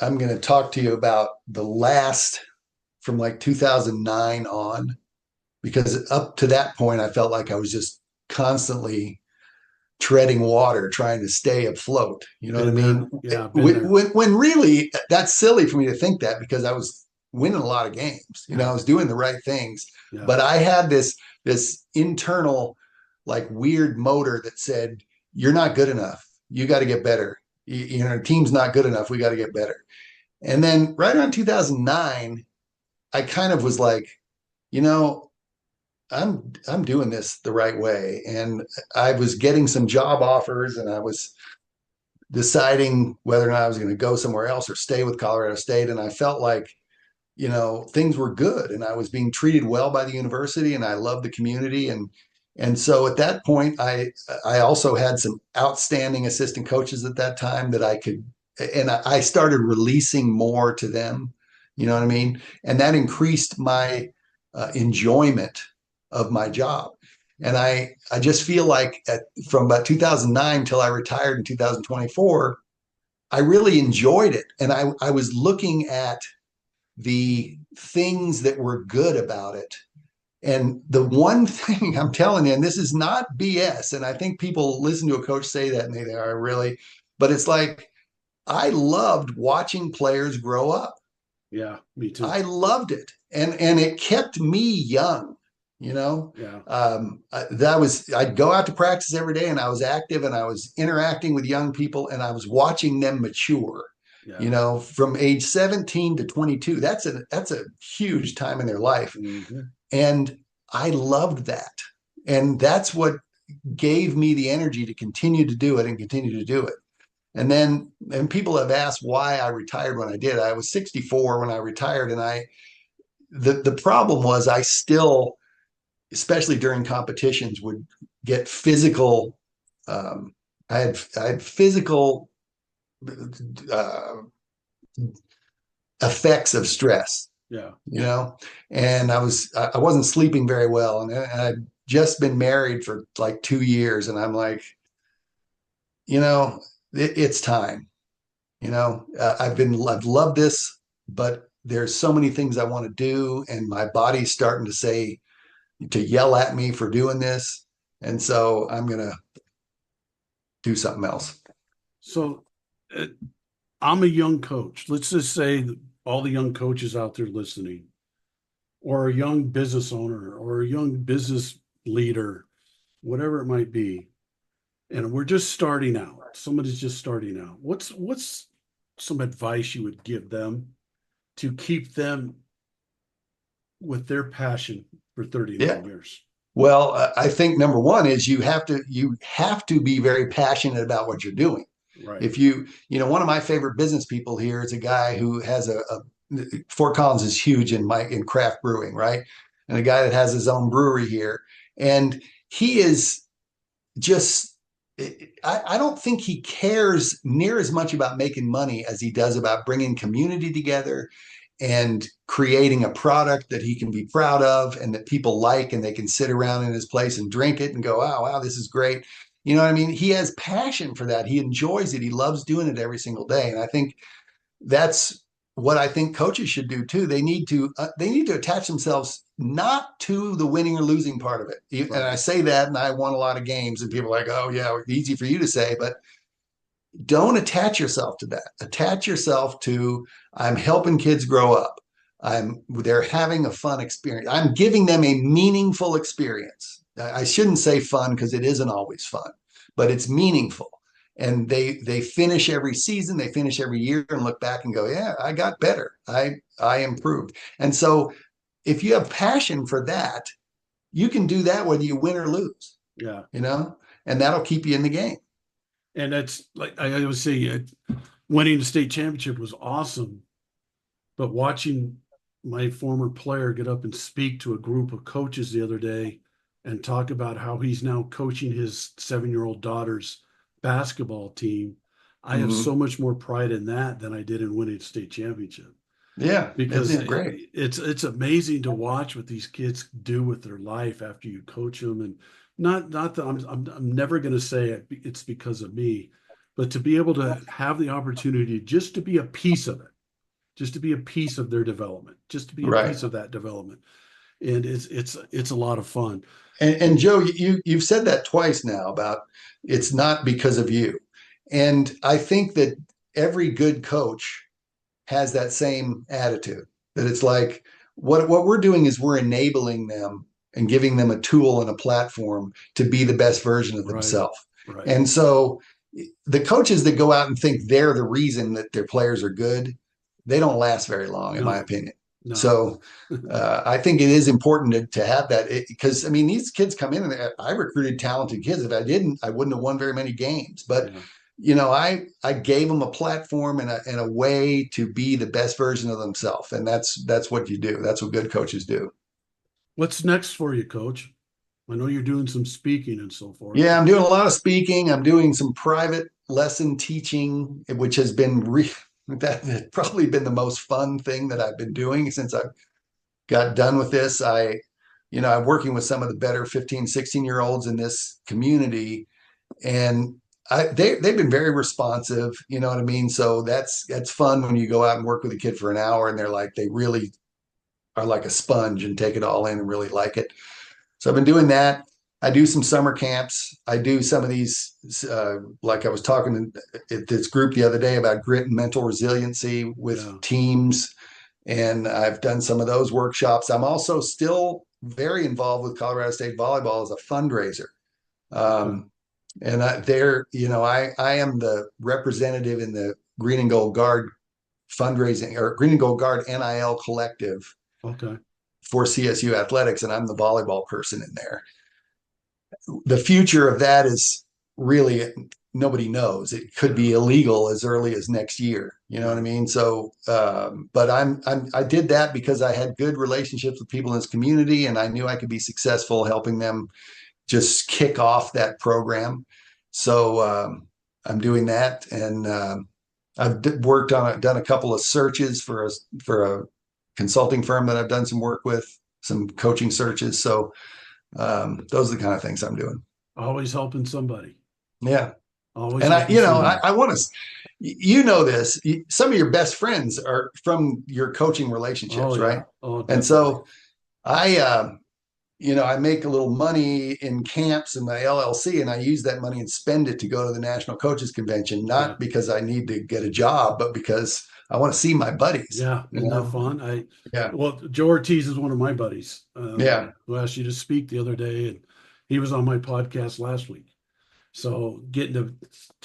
I'm going to talk to you about the last from like 2009 on, because up to that point, I felt like I was just constantly treading water, trying to stay afloat. You know what I Been there. mean? Yeah, been there. When really that's silly for me to think that, because I was winning a lot of games. You know, I Yeah, was doing the right things, yeah, but I had this internal like weird motor that said, "You're not good enough. You got to get better. You know, team's not good enough. We got to get better." And then right around 2009, I kind of was like, you know, I'm doing this the right way. And I was getting some job offers, and I was deciding whether or not I was going to go somewhere else or stay with Colorado State. And I felt like, you know, things were good and I was being treated well by the university and I loved the community. And so at that point, I also had some outstanding assistant coaches at that time that I could, and I started releasing more to them. You know what I mean? And that increased my enjoyment of my job. And I just feel like from about 2009 till I retired in 2024, I really enjoyed it. And I was looking at the things that were good about it. And the one thing I'm telling you, and this is not BS, and I think people listen to a coach say that and they are really, but it's like I loved watching players grow up. yeah. Me too. I loved it, and it kept me young. You know, Yeah, that was I'd go out to practice every day, and I was active, and I was interacting with young people, and I was watching them mature. You yeah. know, from age 17 to 22, that's a huge time in their life, Hmm. and I loved that, and that's what gave me the energy to continue to do it and continue to do it. And people have asked why I retired when I did. I was 64 when I retired, and the problem was I still, especially during competitions, would get physical. Um, I had physical uh, effects of stress, Yeah. you know, and I wasn't sleeping very well, and I'd just been married for like 2 years, and I'm like, you know, it's time. You know, I've loved this, but there's so many things I want to do, and my body's starting to say to yell at me for doing this, and so I'm gonna do something else. So uh, I'm a young coach. Let's just say that all the young coaches out there listening, or a young business owner, or a young business leader, whatever it might be, and we're just starting out. Somebody's just starting out. What's some advice you would give them to keep them with their passion for Yeah. 39 years? Well, I think number one is you have to be very passionate about what you're doing. Right. If one of my favorite business people here is a guy who has a Fort Collins is huge in craft brewing, right? And a guy that has his own brewery here, and he is just I don't think he cares near as much about making money as he does about bringing community together and creating a product that he can be proud of and that people like, and they can sit around in his place and drink it and go, oh, wow, this is great. You know what I mean? He has passion for that. He enjoys it. He loves doing it every single day. And I think that's what I think coaches should do too. They need to attach themselves not to the winning or losing part of it. And Right. I say that, and I won a lot of games, and people are like, "Oh yeah, easy for you to say," but don't attach yourself to that. Attach yourself to I'm helping kids grow up. They're having a fun experience. I'm giving them a meaningful experience. I shouldn't say fun because it isn't always fun, but it's meaningful. And they finish every season, they finish every year and look back and go, yeah, I got better. I improved. And so if you have passion for that, you can do that whether you win or lose, Yeah. you know, and that'll keep you in the game. And that's like I always say, winning the state championship was awesome, but watching my former player get up and speak to a group of coaches the other day and talk about how he's now coaching his 7-year-old daughter's basketball team, I have Hmm. so much more pride in that than I did in winning the state championship. Yeah, Because it's great. it's amazing to watch what these kids do with their life after you coach them. And not that I'm never going to say it's because of me, but to be able to have the opportunity just to be a piece of it, just to be a piece of their development, just to be a Right. piece of that development. And it's a lot of fun. And Joe, you've said that twice now about it's not because of you. And I think that every good coach has that same attitude, that it's like what we're doing is we're enabling them and giving them a tool and a platform to be the best version of Right, themselves. right. And so the coaches that go out and think they're the reason that their players are good, they don't last very long, in my No, opinion. no. So I think it is important to have that, because I mean, these kids come in and I recruited talented kids. If I didn't, I wouldn't have won very many games. But Yeah. I gave them a platform and a way to be the best version of themselves, and that's what you do. That's what good coaches do. What's next for you, coach? I know you're doing some speaking and so forth. Yeah, I'm doing a lot of speaking. I'm doing some private lesson teaching, which has been that's probably been the most fun thing that I've been doing since I got done with this. I'm working with some of the better 15, 16-year olds in this community, and they've been very responsive. You know what I mean? So that's fun when you go out and work with a kid for an hour and they really are like a sponge and take it all in and really like it. So I've been doing that. I do some summer camps. I do some of these, like I was talking at this group the other day about grit and mental resiliency with Yeah. teams. And I've done some of those workshops. I'm also still very involved with Colorado State Volleyball as a fundraiser. Okay. And I am the representative in the Green and Gold Guard fundraising, or Green and Gold Guard NIL collective Okay. for CSU athletics. And I'm the volleyball person in there. The future of that is really nobody knows. It could Yeah. be illegal as early as next year. You know what I Yeah. mean? So, but I did that because I had good relationships with people in this community, and I knew I could be successful helping them just kick off that program. So I'm doing that, and I've done a couple of searches for a consulting firm that I've done some work with, some coaching searches. So those are the kind of things I'm doing. Always helping somebody. Yeah. Always And helping somebody. I want to, this, some of your best friends are from your coaching Oh relationships, right? yeah. Oh, And definitely. so I, I make a little money in camps in my LLC, and I use that money and spend it to go to the National Coaches Convention, Yeah. not because I need to get a job, but because I want to see my buddies, Yeah. Isn't that fun? Yeah. Well, Joe Ortiz is one of my buddies, Yeah. who asked you to speak the other day, and he was on my podcast last week. So getting to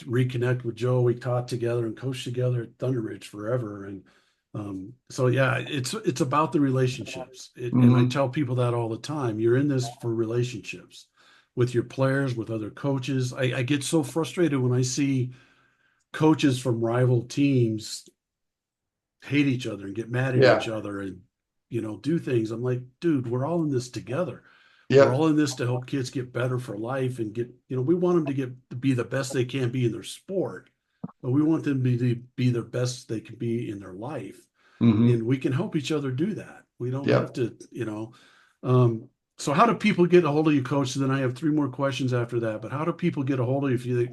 reconnect with Joe, we taught together and coached together at Thunder Ridge forever. And so yeah, it's about the relationships. And I Hmm. tell people that all the time. You're in this for relationships with your players, with other coaches. I get so frustrated when I see coaches from rival teams hate each other and get mad at Yeah. each other and do things. I'm like, dude, we're all in this together. We're Yep. all in this to help kids get better for life and we want them to be the best they can be in their sport, but we want them to be their best they can be in their life. Hmm. And we can help each other do that. We don't have Yep. to. Um, so how do people get a hold of you, coach? And then I have three more questions after that. But how do people get a hold of you if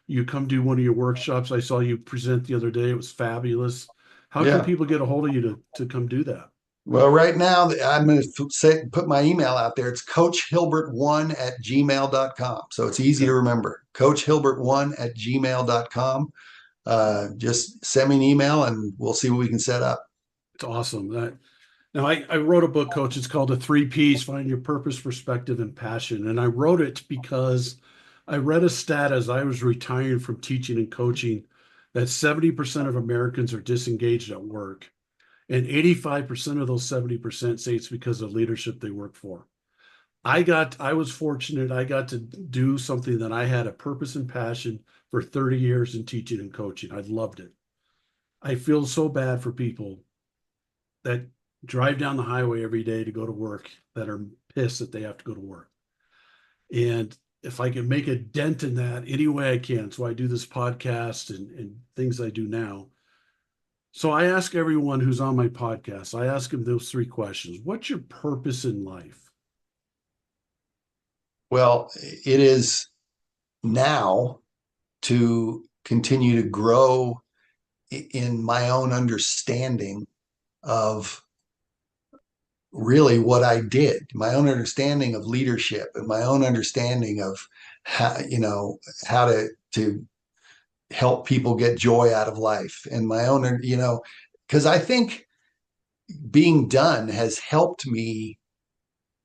you come do one of your workshops? I saw you present the other day. It was fabulous. How can Yeah. people get a hold of you to come do that? Well, right now I'm going to put my email out there. It's coachhilbert1@gmail.com. So it's easy to Okay. remember. Coachhilbert1@gmail.com. Just send me an email and we'll see what we can set up. It's awesome. Now, I wrote a book, coach. It's called The Three Ps: Find Your Purpose, Perspective, and Passion. And I wrote it because I read a stat as I was retiring from teaching and coaching that 70% of Americans are disengaged at work. And 85% of those 70% say it's because of leadership they work for. I was fortunate. I got to do something that I had a purpose and passion for 30 years in teaching and coaching. I loved it. I feel so bad for people that drive down the highway every day to go to work that are pissed that they have to go to work. And if I can make a dent in that any way I can, so I do this podcast and things I do now. So I ask everyone who's on my podcast, I ask them those three questions. What's your purpose in life? Well, it is now to continue to grow in my own understanding of really what I did, my own understanding of leadership and my own understanding of how, how to help people get joy out of life and my own, because I think being done has helped me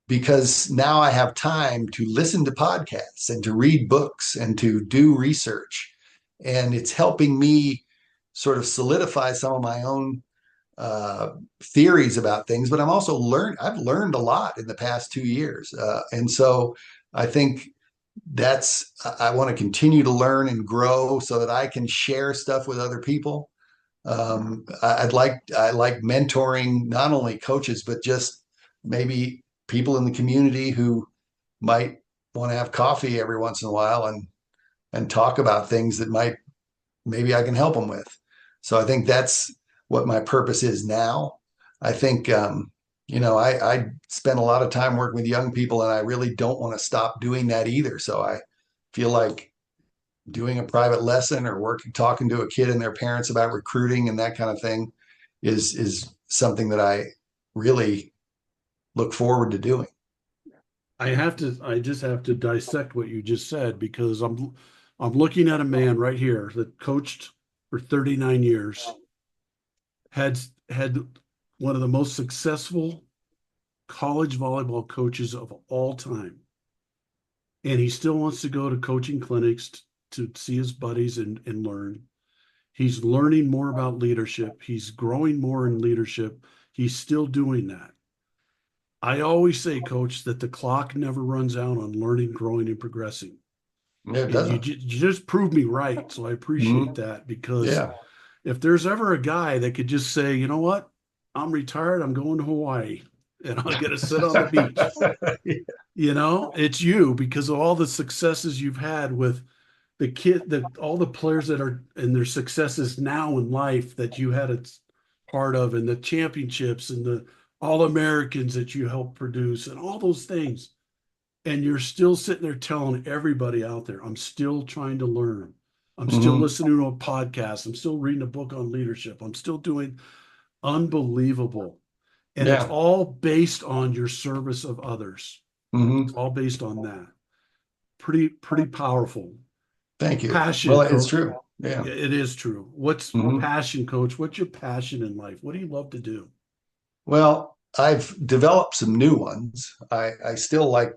because now I have time to listen to podcasts and to read books and to do research. And it's helping me sort of solidify some of my own theories about things, but I've learned a lot in the past 2 years. And so I think I want to continue to learn and grow so that I can share stuff with other people. I like mentoring not only coaches, but just maybe people in the community who might want to have coffee every once in a while and talk about things that might maybe I can help them with. So I think that's what my purpose is now. I think I spend a lot of time working with young people, and I really don't want to stop doing that either. So I feel like doing a private lesson or talking to a kid and their parents about recruiting and that kind of thing is something that I really look forward to doing. I just have to dissect what you just said because I'm looking at a man right here that coached for 39 years, had had one of the most successful college volleyball coaches of all time. And he still wants to go to coaching clinics to see his buddies and learn. He's learning more about leadership. He's growing more in leadership. He's still doing that. I always say, coach, that the clock never runs out on learning, growing, and progressing. Yeah, it And doesn't. you just proved me right. So I appreciate Mm-hmm. that because Yeah. if there's ever a guy that could just say, you know what, I'm retired, I'm going to Hawaii and I'm going to sit on the beach, it's you because of all the successes you've had with all the players that are and their successes now in life that you had a part of, and the championships and the all Americans that you helped produce and all those things. And you're still sitting there telling everybody out there, I'm still trying to learn. I'm still Mm-hmm. listening to a podcast. I'm still reading a book on leadership. I'm still doing unbelievable. And it's Yeah. all based on your service of others. It's Mm-hmm. all based on that. Pretty powerful. Thank you. Well, Passion, it's coach. true. Yeah. Yeah, it is true. What's Mm-hmm. passion, coach? What's your passion in life? What do you love to do? Well, I've developed some new ones. I still like,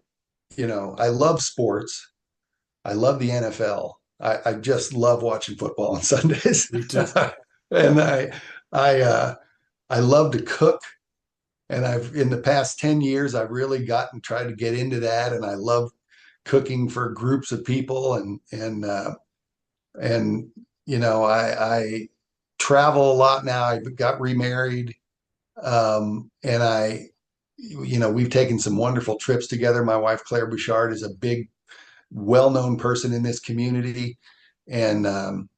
I love sports. I love the NFL. I just love watching football on Sundays. Me too. And I I love to cook. And I've in the past 10 years, I've really gotten tried to get into that. And I love cooking for groups of people and I travel a lot now. I got remarried. And we've taken some wonderful trips together. My wife, Claire Bouchard, is a big, well-known person in this community. And,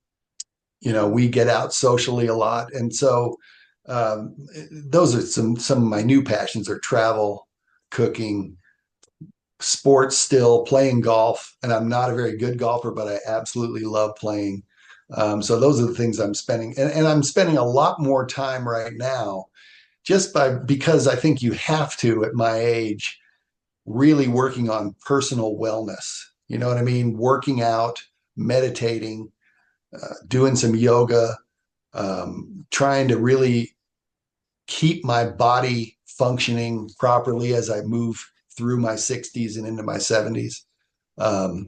we get out socially a lot. And so those are some of my new passions are travel, cooking, sports still, playing golf. And I'm not a very good golfer, but I absolutely love playing. So those are the things I'm spending. And I'm spending a lot more time right now because I think you have to at my age really working on personal wellness. You know what I mean? Working out, meditating, doing some yoga, trying to really keep my body functioning properly as I move through my 60s and into my 70s. Um,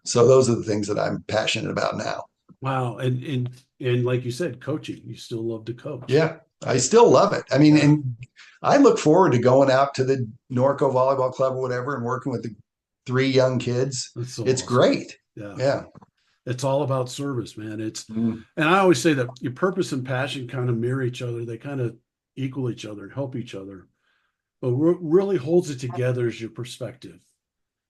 so those are the things that I'm passionate about now. Wow. And like you said, coaching. You still love to coach. Yeah. I still love it. I mean, Yeah, and I look forward to going out to the Norco Volleyball Club or whatever and working with the three young kids. that's so It's awesome. great. Yeah. Yeah. It's all about service, man. Mm. And I always say that your purpose and passion kind of mirror each other. They kind of equal each other and help each other. But what really holds it together is your perspective,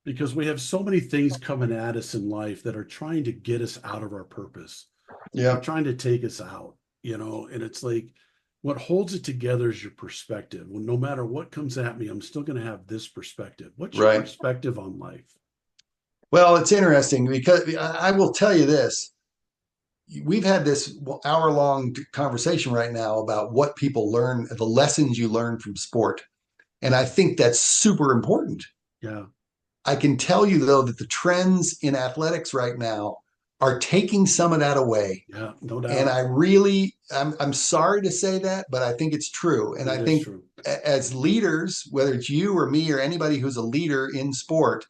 because we have so many things coming at us in life that are trying to get us out of our purpose. They're Yeah. trying to take us out, and it's like what holds it together is your perspective. Well, no matter what comes at me, I'm still going to have this perspective. What's your Right. perspective on life? Well, it's interesting because I will tell you this. We've had this hour long conversation right now about what people learn, the lessons you learn from sport. And I think that's super important. Yeah, I can tell you, though, that the trends in athletics right now are taking some of that away. yeah, no And doubt. I'm sorry to say that, but I think it's true. And I It is think true. as leaders, whether it's you or me or anybody who's a leader in sport,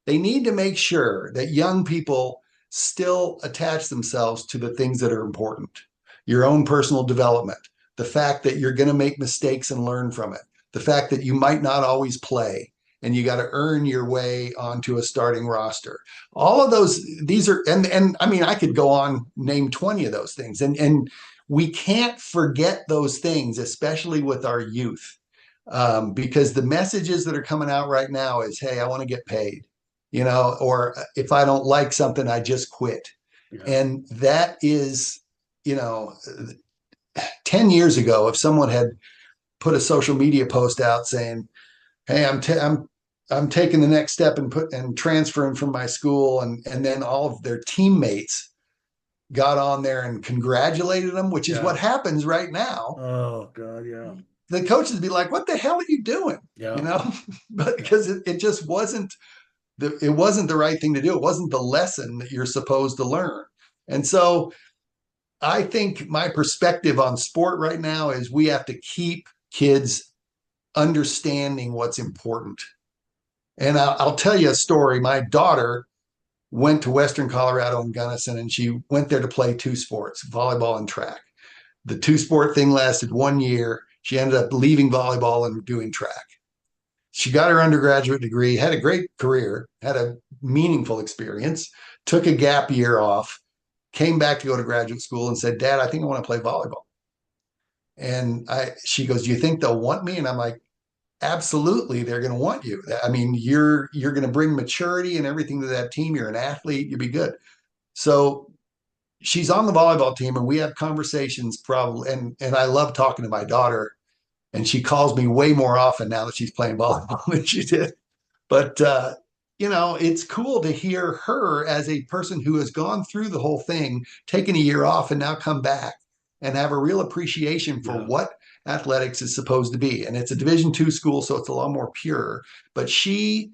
they need to make sure that young people still attach themselves to the things that are important. Your own personal development, the fact that you're going to make mistakes and learn from it, the fact that you might not always play and you got to earn your way onto a starting roster. All of those, these are, and I mean, I could go on, name 20 of those things. And we can't forget those things, especially with our youth. Because the messages that are coming out right now is, hey, I want to get paid, or if I don't like something, I just quit. Yeah, And that is, you know, 10 years ago, if someone had put a social media post out saying, hey, I'm taking the next step and transferring from my school, and then all of their teammates got on there and congratulated them, which is what yeah. happens right now. Oh God, yeah, The coaches be like, what the hell are you doing? you yeah, know but yeah, because it just wasn't the right thing to do. It wasn't the lesson that you're supposed to learn. And so I think my perspective on sport right now is we have to keep kids understanding what's important. And I'll tell you a story. My daughter went to Western Colorado in Gunnison, and she went there to play two sports, volleyball and track. The two sport thing lasted 1 year. She ended up leaving volleyball and doing track. She got her undergraduate degree, had a great career, had a meaningful experience, took a gap year off, came back to go to graduate school and said, Dad, I think I want to play volleyball. And she goes, do you think they'll want me? And I'm like, absolutely, they're going to want you. I mean, you're going to bring maturity and everything to that team. You're an athlete, you'll be good. So she's on the volleyball team, and we have conversations probably. And I love talking to my daughter, and she calls me way more often now that she's playing volleyball than she did. But it's cool to hear her as a person who has gone through the whole thing, taken a year off, and now come back and have a real appreciation for yeah, what athletics is supposed to be. And it's a Division II school, so it's a lot more pure. But she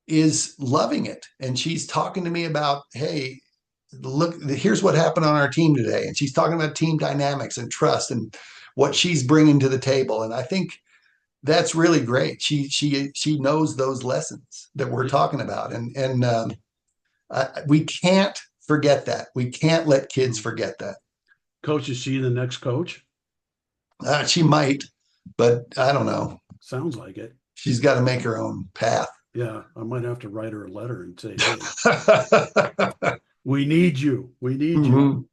is loving it, and she's talking to me about, hey, look, here's what happened on our team today, and she's talking about team dynamics and trust and what she's bringing to the table. And I think that's really great. She knows those lessons that we're yeah. talking about, and we can't forget that. We can't let kids No. forget that. Coach, is she the next coach? She might, but I don't know. Sounds like it. She's got to make her own path. Yeah, I might have to write her a letter and say, hey, we need you. We need you. Mhm.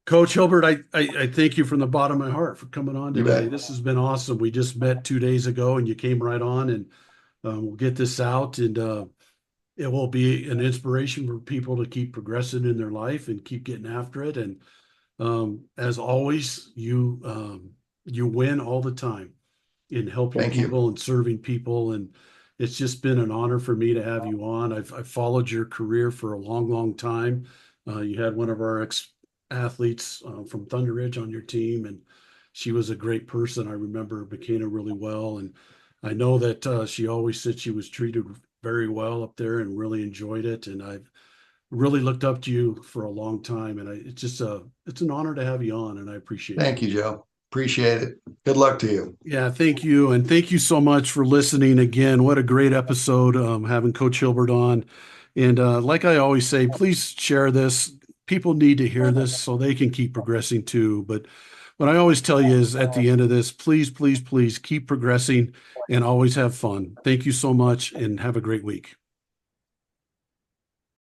Coach Hilbert, I thank you from the bottom of my heart for coming on You today. bet. This has been awesome. We just met 2 days ago and you came right on, and we'll get this out, and it will be an inspiration for people to keep progressing in their life and keep getting after it. And as always, you win all the time in helping Thank you. people and serving people. And it's just been an honor for me to have you on. I've followed your career for a long, long time. You had one of our ex-athletes from Thunder Ridge on your team, and she was a great person. I remember McKenna really well. And I know that she always said she was treated very well up there and really enjoyed it. And I've really looked up to you for a long time. And it's an honor to have you on, and I appreciate Thank you. you, Joe. Appreciate it. Good luck to you. Yeah, thank you. And thank you so much for listening again. What a great episode, having Coach Hilbert on. And like I always say, please share this. People need to hear this so they can keep progressing too. But What I always tell you is at the end of this, please, please, please keep progressing and always have fun. Thank you so much and have a great week.